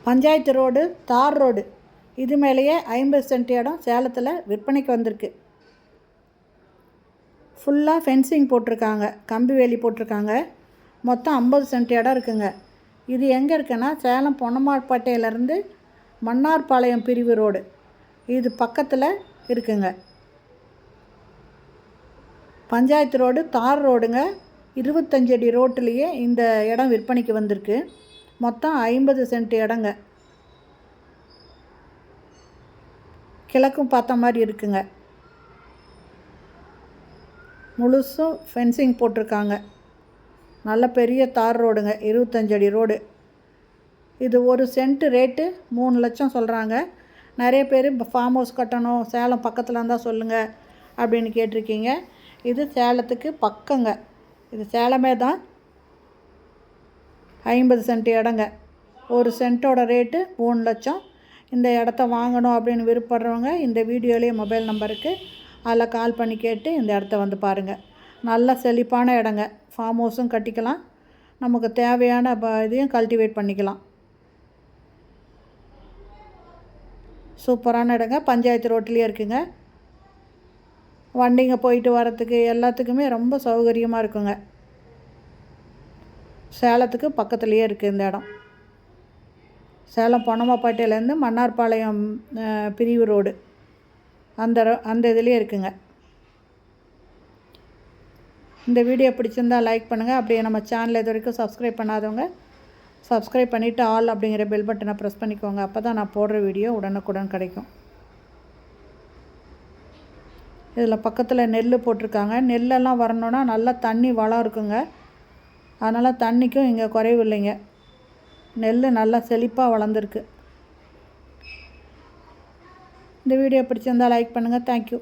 Panchayat road, தார் road, இது மேலேயே 50 சென்ட் இடம் சேலத்தில் விற்பனைக்கு வந்திருக்கு. ஃபுல்லாக ஃபென்சிங் போட்டிருக்காங்க, கம்பி வேலி போட்டிருக்காங்க. மொத்தம் 50 சென்ட் இடம் இருக்குங்க. இது எங்கே இருக்குன்னா சேலம் பொன்னம்மாள்பேட்டையிலேருந்து மன்னார்பாளையம் பிரிவு ரோடு, இது பக்கத்தில் இருக்குங்க. பஞ்சாயத்து ரோடு, தார் ரோடுங்க. 25 அடி ரோட்டிலேயே இந்த இடம் விற்பனைக்கு வந்திருக்கு. மொத்தம் 50 சென்ட் இடங்க. கிழக்கும் பார்த்த மாதிரி இருக்குங்க. முழுசும் ஃபென்சிங் போட்டிருக்காங்க. நல்ல பெரிய தார் ரோடுங்க, 25 அடி ரோடு. இது ஒரு சென்ட்டு ரேட்டு 3 லட்சம் சொல்கிறாங்க. நிறைய பேர் ஃபார்ம் ஹவுஸ் கட்டணும், சேலம் பக்கத்தில் இருந்தால் சொல்லுங்கள் அப்படின்னு கேட்டிருக்கீங்க. இது சேலத்துக்கு பக்கங்க. இது சேலமே தான். 50 சென்ட் இடங்க. ஒரு சென்ட்டோட ரேட்டு 3 லட்சம். இந்த இடத்த வாங்கணும் அப்படின்னு விருப்பப்படுறவங்க இந்த வீடியோலேயே மொபைல் நம்பருக்கு அதில் கால் பண்ணி கேட்டு இந்த இடத்த வந்து பாருங்கள். நல்ல செழிப்பான இடங்க. ஃபார்ம் ஹவுஸும் கட்டிக்கலாம், நமக்கு தேவையான இதையும் கல்டிவேட் பண்ணிக்கலாம். சூப்பரான இடங்க. பஞ்சாயத்து ரோட்லேயே இருக்குங்க. வண்டிங்க போயிட்டு வரத்துக்கு எல்லாத்துக்குமே ரொம்ப சௌகரியமாக இருக்குங்க. சேலத்துக்கு பக்கத்துலேயே இருக்குது இந்த இடம். சேலம் பொன்னம்மாள்பேட்டையிலேருந்து மன்னார்பாளையம் பிரிவு ரோடு, அந்த இதுலேயே இருக்குங்க. இந்த வீடியோ பிடிச்சிருந்தால் லைக் பண்ணுங்கள். அப்படியே நம்ம சேனலை இது வரைக்கும் சப்ஸ்கிரைப் பண்ணாதவங்க சப்ஸ்கிரைப் பண்ணிவிட்டு ஆல் அப்படிங்கிற பெல் பட்டனை ப்ரெஸ் பண்ணிக்கோங்க. அப்போ தான் நான் போடுற வீடியோ உடனுக்குடன் கிடைக்கும். இதில் பக்கத்தில் நெல் போட்டிருக்காங்க. நெல்லெல்லாம் வரணுன்னா நல்லா தண்ணி வளம் இருக்குங்க. அதனால் தண்ணிக்கும் இங்கே குறைவு இல்லைங்க. நெல் நல்லா செழிப்பாக வளர்ந்துருக்கு. இந்த வீடியோ பிடிச்சிருந்தால் லைக் பண்ணுங்கள். தேங்க்யூ.